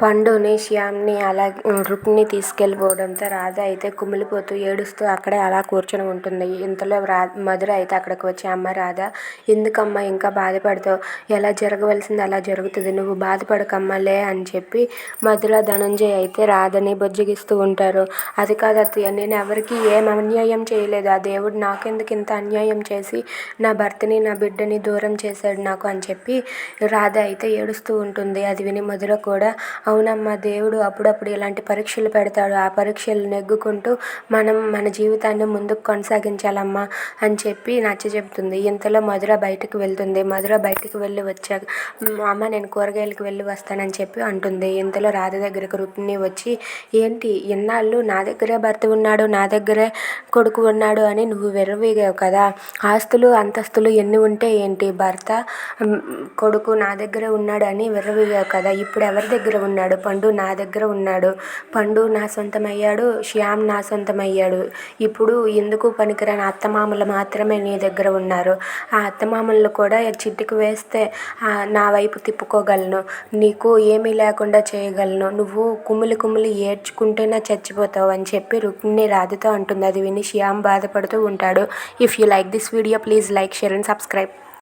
పండుని, శ్యామ్‌ని రుక్మిణి తీసుకెళ్ళిపోవడంతో రాధ అయితే కుమిలిపోతూ, ఏడుస్తూ అక్కడే అలా కూర్చొని ఉంటుంది. ఇంతలో మధుర అయితే అక్కడికి వచ్చి, అమ్మ రాధ, ఎందుకమ్మా ఇంకా బాధపడతావు? ఎలా జరగవలసింది అలా జరుగుతుంది. నువ్వు బాధపడకమ్మా లే అని చెప్పి మధుర, ధనంజయ్ అయితే రాధని బుజ్జగిస్తూ ఉంటారు. అది కాదు అత్తయ్య, నేను ఎవరికి ఏం అన్యాయం చేయలేదు. ఆ దేవుడు నాకెందుకు ఇంత అన్యాయం చేసి నా భర్తని, నా బిడ్డని దూరం చేశాడు నాకు అని చెప్పి రాధ అయితే ఏడుస్తూ ఉంటుంది. అది విని మధుర కూడా, అవునమ్మా, దేవుడు అప్పుడప్పుడు ఇలాంటి పరీక్షలు పెడతాడు. ఆ పరీక్షలు నెగ్గుకుంటూ మనం మన జీవితాన్ని ముందుకు కొనసాగించాలమ్మా అని చెప్పి నచ్చచెప్తుంది. ఇంతలో మధుర బయటకు వెళ్తుంది. మధుర బయటకు వెళ్ళి వచ్చాక, అమ్మ నేను కూరగాయలకు వెళ్ళి వస్తానని చెప్పి అంటుంది. ఇంతలో రాధ దగ్గరకు రుక్మిణి వచ్చి, ఏంటి ఇన్నాళ్ళు నా దగ్గరే భర్త ఉన్నాడు, నా దగ్గరే కొడుకు ఉన్నాడు అని నువ్వు వెర్రవీగావు కదా, ఆస్తులు అంతస్తులు ఎన్ని ఉంటే ఏంటి, భర్త కొడుకు నా దగ్గరే ఉన్నాడు అని వెర్రవీగావు కదా, ఇప్పుడు ఎవరి దగ్గర ఉన్నాడు? పండు నా దగ్గర ఉన్నాడు. పండు నా సొంతమయ్యాడు, శ్యామ్ నా సొంతమయ్యాడు. ఇప్పుడు ఎందుకు పనికిరాని అత్తమామలు మాత్రమే నీ దగ్గర ఉన్నారు. ఆ అత్తమామలను కూడా చిటికి వేస్తే నా వైపు తిప్పుకోగలను, నీకు ఏమీ లేకుండా చేయగలను, నువ్వు కుమిలి కుమిలి ఏడ్చుకుంటేనే చచ్చిపోతావు అని చెప్పి రుక్మిణి రాధతో అంటుంది. అది విని శ్యామ్ బాధపడుతూ ఉంటాడు. If you like this video, please like, share and subscribe.